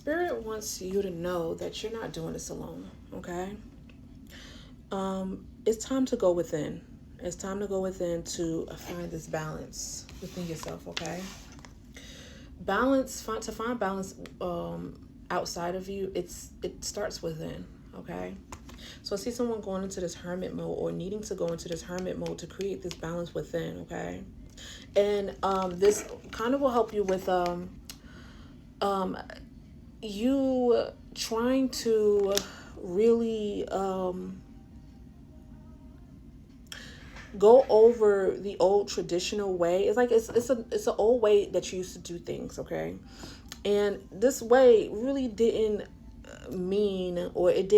Spirit wants you to know that you're not doing this alone, okay? It's time to go within. It's time to go within to find this balance within yourself, okay? To find balance outside of you, it starts within, okay? So I see someone going into this hermit mode or needing to go into this hermit mode to create this balance within, okay? And this kind of will help you with um, you trying to really go over the old traditional way. It's like it's an old way that you used to do things, okay? And this way really didn't mean, or it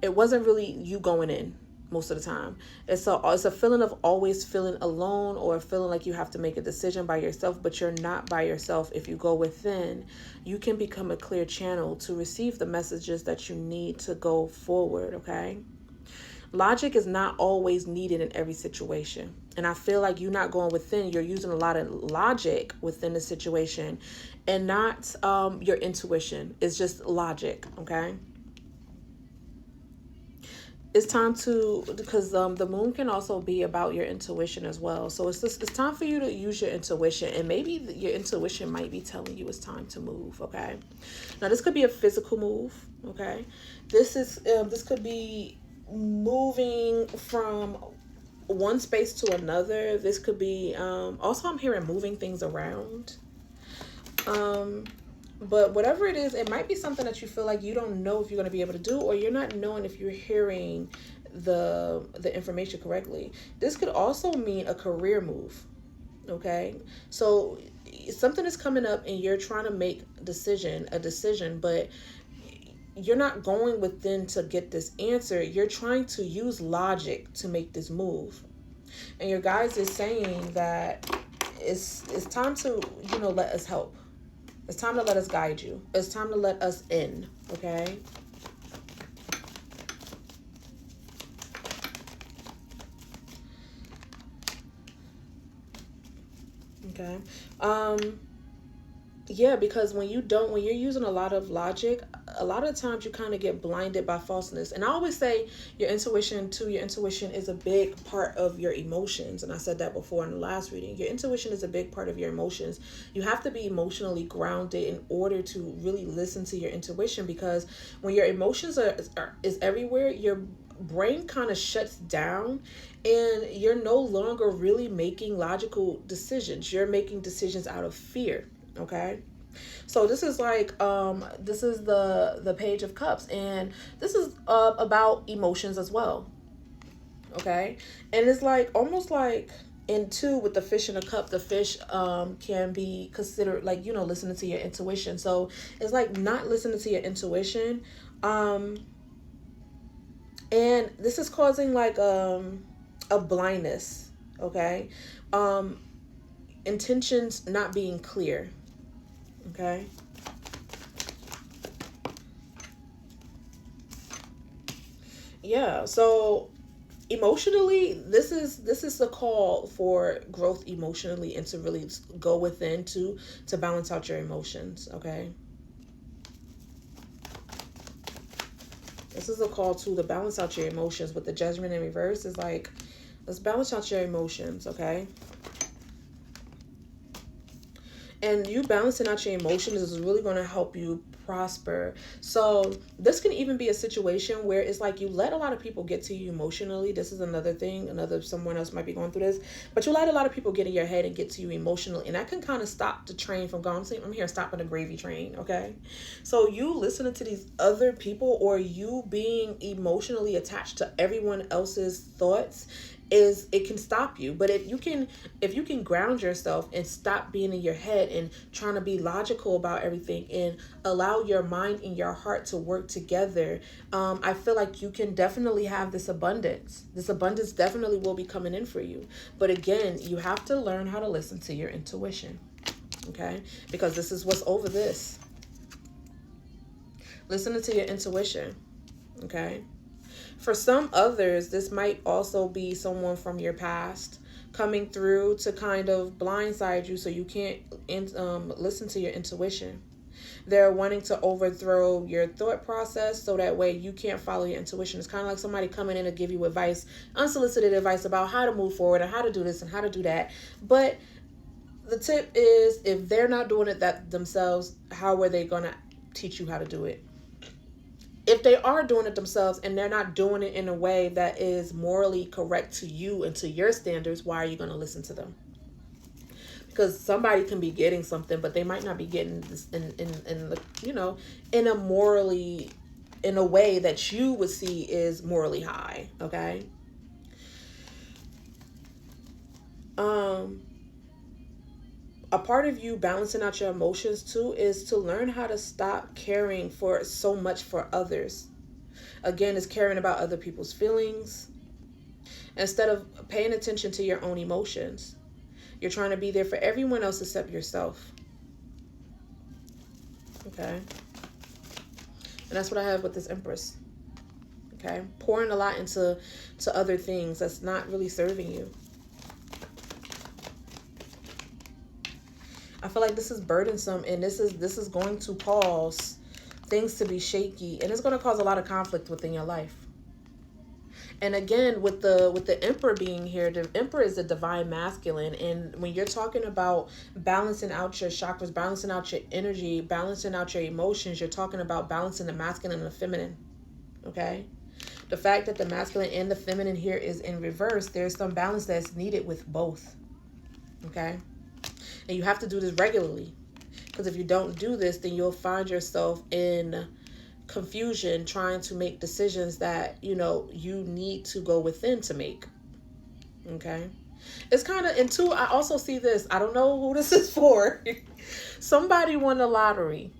wasn't really you going in most of the time. It's a feeling of always feeling alone, or feeling like you have to make a decision by yourself, but you're not by yourself. If you go within, you can become a clear channel to receive the messages that you need to go forward, okay? Logic is not always needed in every situation. And I feel like you're not going within, you're using a lot of logic within the situation, and not your intuition. It's just logic, okay? It's time to, because the moon can also be about your intuition as well. So it's time for you to use your intuition, and maybe your intuition might be telling you it's time to move, okay? Now this could be a physical move, okay? This could be moving from one space to another. This could be also, I'm hearing moving things around. Um but whatever it is, it might be something that you feel like you don't know if you're going to be able to do, or you're not knowing if you're hearing the information correctly. This could also mean a career move, okay? So something is coming up and you're trying to make a decision, but you're not going within to get this answer. You're trying to use logic to make this move. And your guides is saying that it's time to, let us help. It's time to let us guide you. It's time to let us in, okay? Okay. Um Yeah, because when you're using a lot of logic, a lot of times you kind of get blinded by falseness. And I always say your intuition is a big part of your emotions. And I said that before in the last reading. Your intuition is a big part of your emotions. You have to be emotionally grounded in order to really listen to your intuition, because when your emotions is everywhere, your brain kind of shuts down, and you're no longer really making logical decisions. You're making decisions out of fear. Okay. So this is like this is the Page of Cups, and this is about emotions as well. Okay. And it's like almost like in two with the fish in a cup, the fish can be considered like, listening to your intuition. So it's like not listening to your intuition. Um and this is causing like a blindness. Okay. um Intentions not being clear. Okay. Yeah. So emotionally, this is a call for growth emotionally, and to really go within to balance out your emotions. Okay. This is a call to balance out your emotions. With the Judgment in reverse, is like, let's balance out your emotions. Okay. And you balancing out your emotions is really going to help you prosper. So this can even be a situation where it's like you let a lot of people get to you emotionally. This is another thing, another someone else might be going through this, but you let a lot of people get in your head and get to you emotionally, and that can kind of stop the train from going. I'm here stopping the gravy train. Okay. So you listening to these other people, or you being emotionally attached to everyone else's thoughts, is it can stop you. But if you can ground yourself and stop being in your head and trying to be logical about everything, and allow your mind and your heart to work together, I feel like you can definitely have this abundance definitely will be coming in for you. But again, you have to learn how to listen to your intuition. Okay. Because this is what's over this. Listening to your intuition. Okay. For some others, this might also be someone from your past coming through to kind of blindside you, so you can't listen to your intuition. They're wanting to overthrow your thought process so that way you can't follow your intuition. It's kind of like somebody coming in to give you advice, unsolicited advice about how to move forward and how to do this and how to do that. But the tip is, if they're not doing it that themselves, how are they going to teach you how to do it? If they are doing it themselves and they're not doing it in a way that is morally correct to you and to your standards, why are you going to listen to them? Because somebody can be getting something, but they might not be getting this in the, in a morally, in a way that you would see is morally high. Okay. A part of you balancing out your emotions too is to learn how to stop caring for so much for others. Again, it's caring about other people's feelings instead of paying attention to your own emotions. You're trying to be there for everyone else except yourself. Okay. And that's what I have with this Empress. Okay. Pouring a lot into other things that's not really serving you. I feel like this is burdensome, and this is going to cause things to be shaky, and it's going to cause a lot of conflict within your life. And again, with the Emperor being here, the Emperor is the divine masculine. And when you're talking about balancing out your chakras, balancing out your energy, balancing out your emotions, you're talking about balancing the masculine and the feminine. Okay? The fact that the masculine and the feminine here is in reverse, there's some balance that's needed with both. Okay? And you have to do this regularly. Because if you don't do this, then you'll find yourself in confusion trying to make decisions that, you need to go within to make. Okay? It's kind of, and two, I also see this. I don't know who this is for. Somebody won the lottery.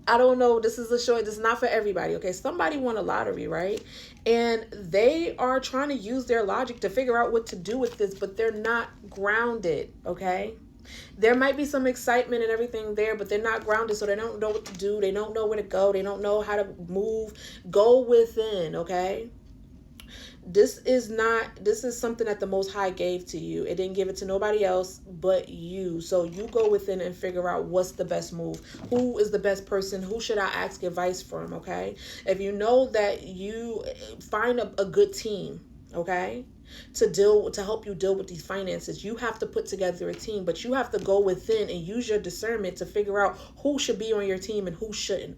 I don't know. This is this is not for everybody. Okay? Somebody won a lottery, right? And they are trying to use their logic to figure out what to do with this, but they're not grounded. Okay? There might be some excitement and everything there, but they're not grounded, so they don't know what to do. They don't know where to go. They don't know how to move. Go within, okay? This is something that the Most High gave to you. It didn't give it to nobody else but you. So you go within and figure out what's the best move. Who is the best person? Who should I ask advice from, okay? If you know that you find a good team, okay? To help you deal with these finances, you have to put together a team, but you have to go within and use your discernment to figure out who should be on your team and who shouldn't.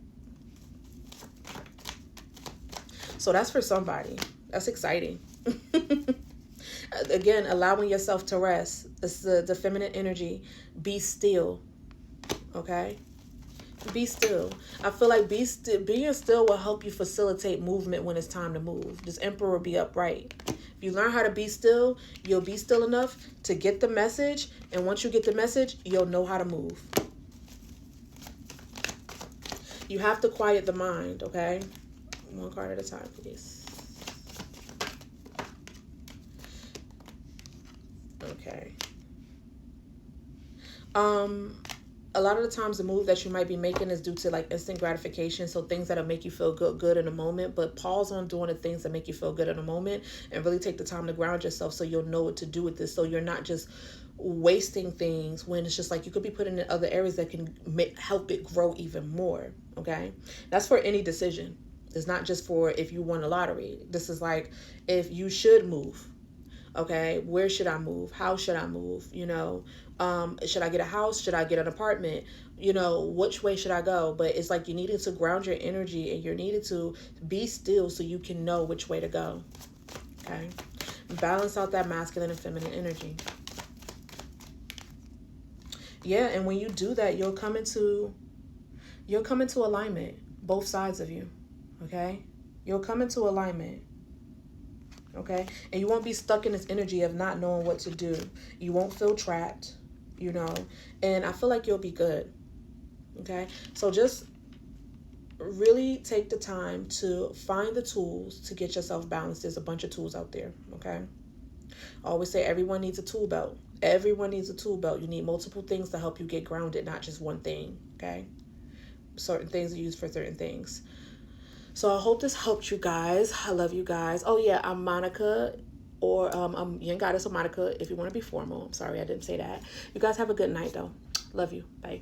So that's for somebody. That's exciting. Again, allowing yourself to rest. It's the feminine energy. Be still. Okay? Be still. I feel like being still will help you facilitate movement when it's time to move. This Emperor will be upright. If you learn how to be still, you'll be still enough to get the message. And once you get the message, you'll know how to move. You have to quiet the mind, okay? One card at a time, please. Okay. A lot of the times the move that you might be making is due to like instant gratification. So things that'll make you feel good in a moment, but pause on doing the things that make you feel good in a moment and really take the time to ground yourself so you'll know what to do with this. So you're not just wasting things when it's just like you could be putting in other areas that can help it grow even more. Okay. That's for any decision. It's not just for if you won a lottery. This is like if you should move. Okay, where should I move? How should I move? Should I get a house? Should I get an apartment? Which way should I go? But it's like you needed to ground your energy and you needed to be still so you can know which way to go. Okay, balance out that masculine and feminine energy. Yeah, and when you do that, you'll come into alignment, both sides of you. Okay, you'll come into alignment. Okay, and you won't be stuck in this energy of not knowing what to do. You won't feel trapped, and I feel like you'll be good. Okay, so just really take the time to find the tools to get yourself balanced. There's a bunch of tools out there. Okay, I always say everyone needs a tool belt. Everyone needs a tool belt. You need multiple things to help you get grounded, not just one thing. Okay, certain things are used for certain things. So I hope this helped you guys. I love you guys. Oh yeah, I'm Monica, or I'm Young Goddess of Monica if you want to be formal. I'm sorry I didn't say that. You guys have a good night though. Love you. Bye.